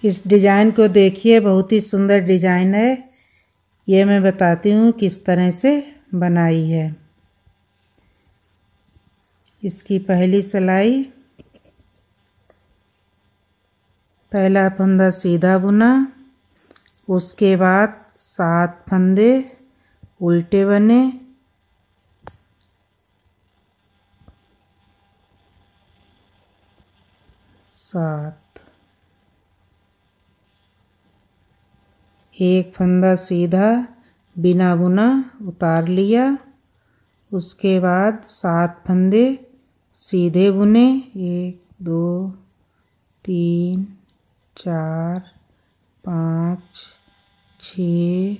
इस डिज़ाइन को देखिए, बहुत ही सुंदर डिज़ाइन है। ये मैं बताती हूँ किस तरह से बनाई है। इसकी पहली सिलाई, पहला फंदा सीधा बुना, उसके बाद 7 फंदे उल्टे बने, 7, एक फंदा सीधा बिना बुना उतार लिया, उसके बाद 7 फंदे सीधे बुने, 1 2 3 4 5 6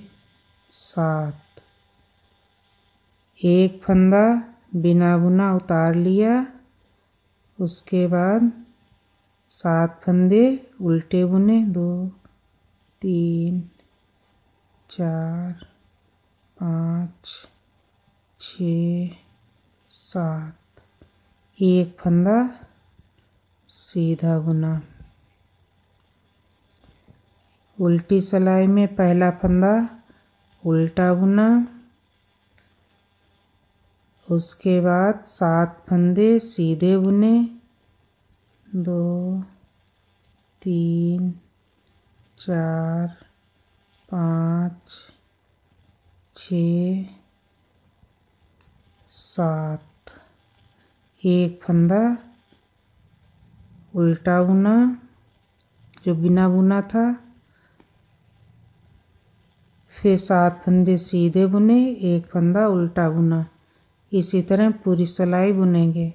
7, एक फंदा बिना बुना उतार लिया, उसके बाद 7 फंदे उल्टे बुने, 2 3 4 5 6 7, एक फंदा सीधा बुना। उल्टी सिलाई में पहला फंदा उल्टा बुना, उसके बाद 7 फंदे सीधे बुने, 2 3 4 5 6 7, एक फंदा उल्टा बुना जो बिना बुना था, फिर 7 फंदे सीधे बुने, एक फंदा उल्टा बुना। इसी तरह पूरी सिलाई बुनेंगे।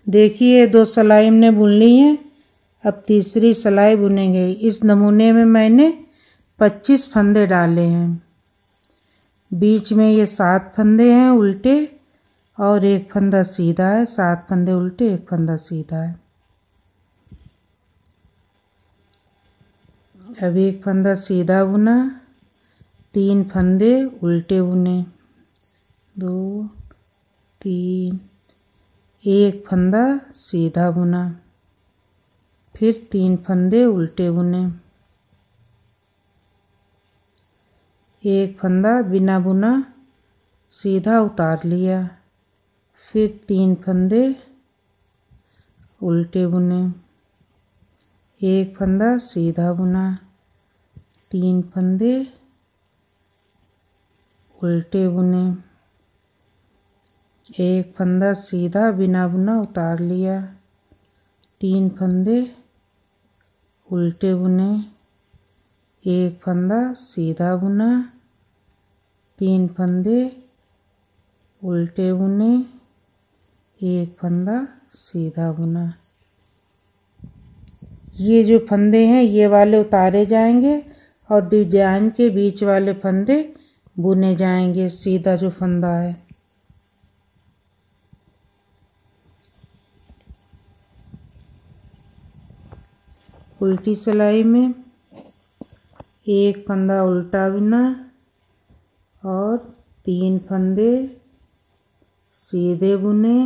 देखिए 2 सिलाई हमने बुन ली है। अब तीसरी सिलाई बुनेंगे। इस नमूने में मैंने 25 फंदे डाले हैं। बीच में ये 7 फंदे हैं उल्टे और एक फंदा सीधा है। 7 फंदे उल्टे, एक फंदा सीधा है। अब एक फंदा सीधा बुना, 3 फंदे उल्टे बुने, 2 3, एक फंदा सीधा बुना, फिर 3 फंदे उल्टे बुने, एक फंदा बिना बुना सीधा उतार लिया, फिर 3 फंदे उल्टे बुने, एक फंदा सीधा बुना, 3 फंदे उल्टे बुने, एक फंदा सीधा बिना बुना उतार लिया, 3 फंदे उल्टे बुने, एक फंदा सीधा बुना, 3 फंदे उल्टे बुने, एक फंदा सीधा बुना। ये जो फंदे हैं ये वाले उतारे जाएंगे और डिजाइन के बीच वाले फंदे बुने जाएंगे। सीधा जो फंदा है, उल्टी सिलाई में एक फंदा उल्टा बुना और 3 फंदे सीधे बुने,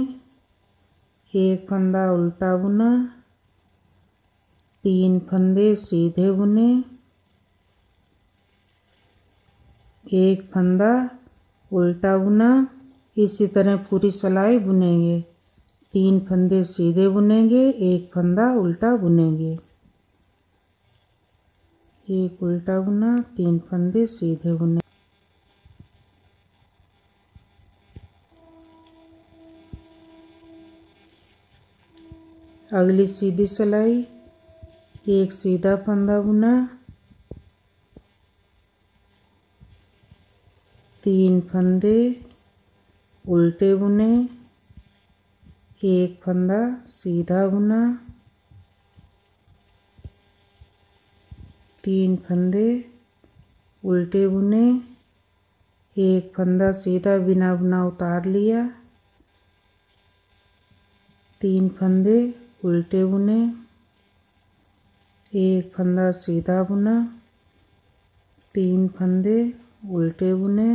एक फंदा उल्टा बुना, 3 फंदे सीधे बुने, एक फंदा उल्टा बुना। इसी तरह पूरी सिलाई बुनेंगे। 3 फंदे सीधे बुनेंगे, एक फंदा उल्टा बुनेंगे, एक उल्टा बुना, 3 फंदे सीधे बुने। अगली सीधी सिलाई, एक सीधा फंदा बुना, 3 फंदे उल्टे बुने, एक फंदा सीधा बुना, 3 फंदे उल्टे बुने, एक फंदा सीधा बिना बुना उतार लिया, 3 फंदे उल्टे बुने, एक फंदा सीधा बुना, 3 फंदे उल्टे बुने,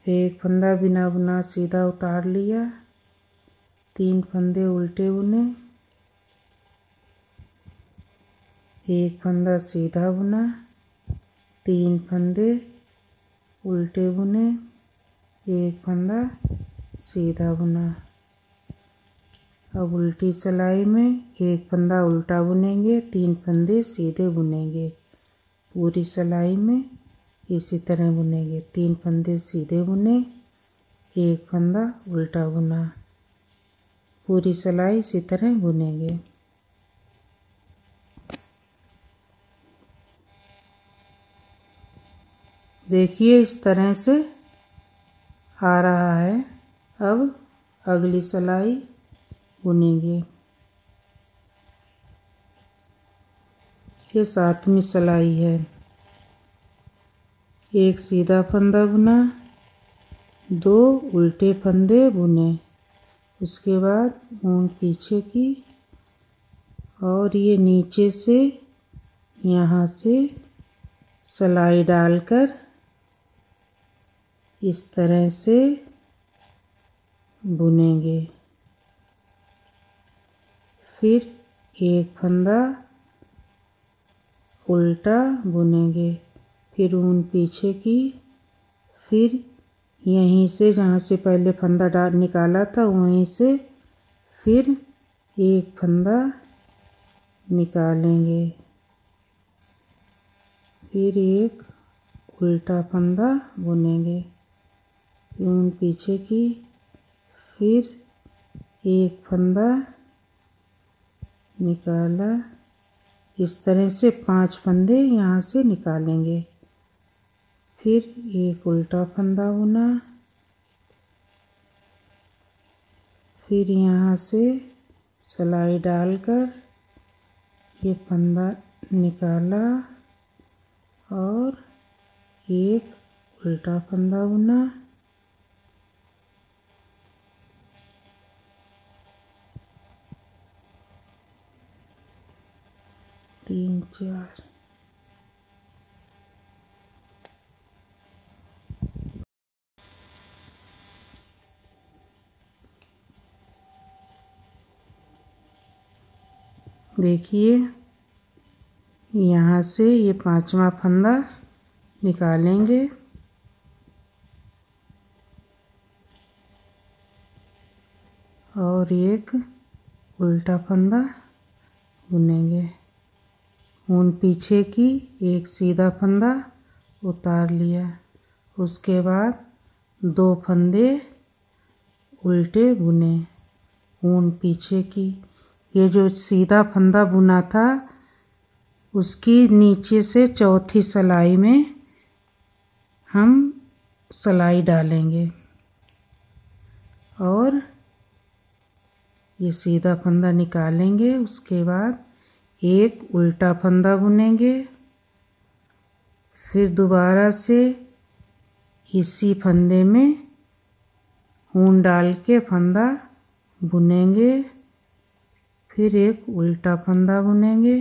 एक फंदा बिना बुना सीधा उतार लिया, 3 फंदे उल्टे बुने, एक फंदा सीधा बुना, 3 फंदे उल्टे बुने, एक फंदा सीधा बुना। अब उल्टी सिलाई में एक फंदा उल्टा बुनेंगे, 3 फंदे सीधे बुनेंगे। पूरी सिलाई में इसी तरह बुनेंगे, 3 फंदे सीधे बुने, एक फंदा उल्टा बुना। पूरी सिलाई इसी तरह बुनेंगे। देखिए इस तरह से आ रहा है। अब अगली सिलाई बुनेंगे। ये 7वीं सिलाई है। एक सीधा फंदा बुना, 2 उल्टे फंदे बुने, उसके बाद ऊन पीछे की और ये नीचे से यहाँ से सिलाई डालकर इस तरह से बुनेंगे। फिर एक फंदा उल्टा बुनेंगे, फिर ऊन पीछे की, फिर यहीं से जहाँ से पहले फंदा निकाला था वहीं से फिर एक फंदा निकालेंगे, फिर एक उल्टा फंदा बुनेंगे, ऊन पीछे की, फिर एक फंदा निकाला। इस तरह से 5 फंदे यहाँ से निकालेंगे। फिर एक उल्टा फंदा बुना, फिर यहाँ से सिलाई डालकर ये फंदा निकाला और एक उल्टा फंदा बुना, तीन चार। देखिए यहाँ से ये 5वां फंदा निकालेंगे और एक उल्टा फंदा बुनेंगे। ऊन पीछे की, एक सीधा फंदा उतार लिया, उसके बाद 2 फंदे उल्टे बुने, ऊन पीछे की। ये जो सीधा फंदा बुना था उसकी नीचे से चौथी सिलाई में हम सिलाई डालेंगे और ये सीधा फंदा निकालेंगे। उसके बाद एक उल्टा फंदा बुनेंगे, फिर दोबारा से इसी फंदे में ऊन डाल के फंदा बुनेंगे, फिर एक उल्टा फंदा बुनेंगे,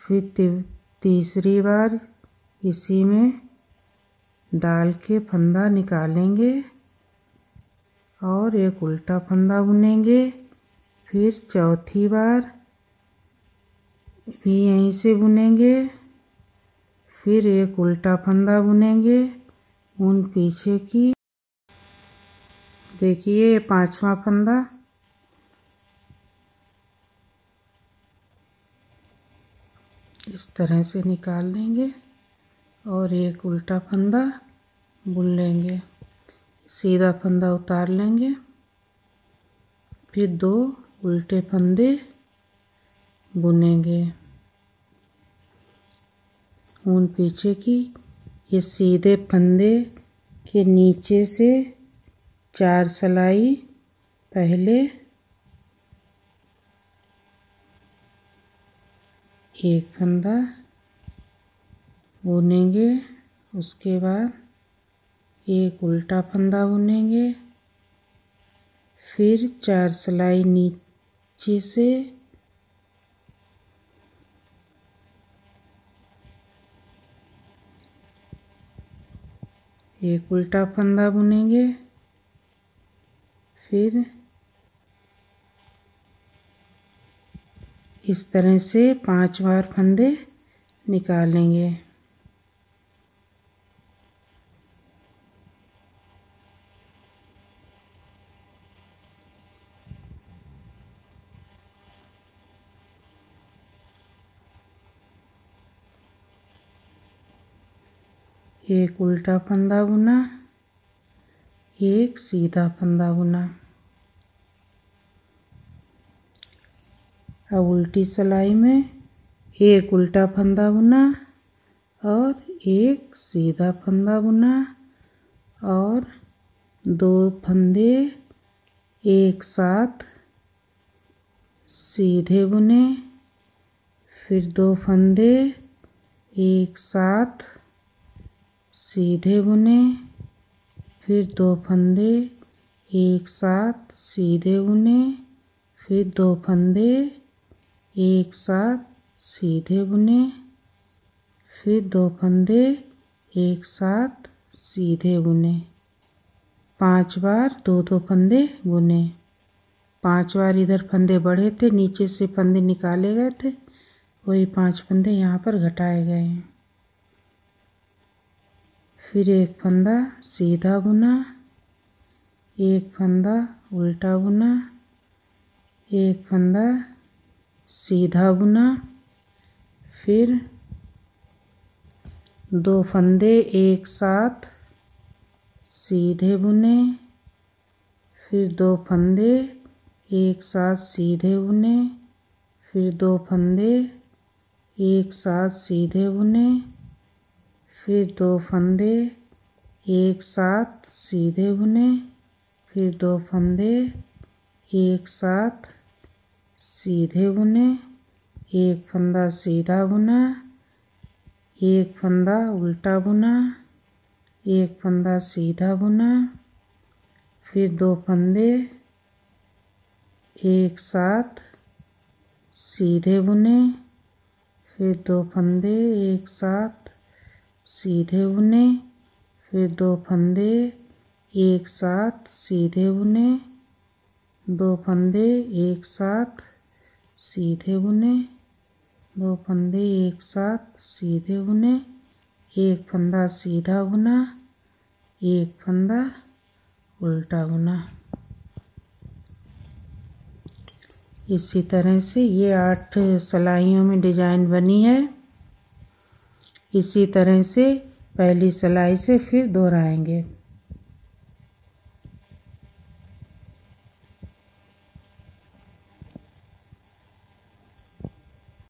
फिर तीसरी बार इसी में डाल के फंदा निकालेंगे और एक उल्टा फंदा बुनेंगे, फिर चौथी बार भी यहीं से बुनेंगे, फिर एक उल्टा फंदा बुनेंगे, ऊन पीछे की। देखिए ये 5वां फंदा। इस तरह से निकाल देंगे और एक उल्टा फंदा बुन लेंगे, सीधा फंदा उतार लेंगे, फिर 2 उल्टे फंदे बुनेंगे, ऊन पीछे की। ये सीधे फंदे के नीचे से 4 सिलाई पहले, एक फंदा बुनेंगे, उसके बाद एक उल्टा फंदा बुनेंगे, फिर 4 सिलाई नीचे से एक उल्टा फंदा बुनेंगे, फिर इस तरह से 5 बार फंदे निकालेंगे। एक उल्टा फंदा बुना, एक सीधा फंदा बुना। अब उल्टी सिलाई में एक उल्टा फंदा बुना और एक सीधा फंदा बुना और 2 फंदे एक साथ सीधे बुने, फिर 2 फंदे एक साथ सीधे बुने, फिर 2 फंदे एक साथ सीधे बुने, फिर 2 फंदे एक साथ सीधे बुने, फिर 2 फंदे एक साथ सीधे बुने। 5 बार 2-2 फंदे बुने। 5 बार इधर फंदे बढ़े थे, नीचे से फंदे निकाले गए थे, वही 5 फंदे यहाँ पर घटाए गए हैं। फिर एक फंदा सीधा बुना, एक फंदा उल्टा बुना, एक फंदा सीधा बुना, फिर 2 फंदे एक साथ सीधे बुने, फिर 2 फंदे एक साथ सीधे बुने, फिर 2 फंदे एक साथ सीधे बुने, फिर 2 फंदे एक साथ सीधे बुने, फिर 2 फंदे एक साथ सीधे बुने, एक फंदा सीधा बुना, एक फंदा उल्टा बुना, एक फंदा सीधा बुना, फिर 2 फंदे एक साथ सीधे बुने, फिर 2 फंदे एक साथ सीधे बुने, फिर 2 फंदे एक साथ सीधे बुने, 2 फंदे एक साथ सीधे बुने, 2 फंदे एक साथ सीधे बुने, एक फंदा सीधा बुना, एक फंदा उल्टा बुना। इसी तरह से ये 8 सिलाइयों में डिजाइन बनी है। इसी तरह से पहली सिलाई से फिर दोहराएंगे।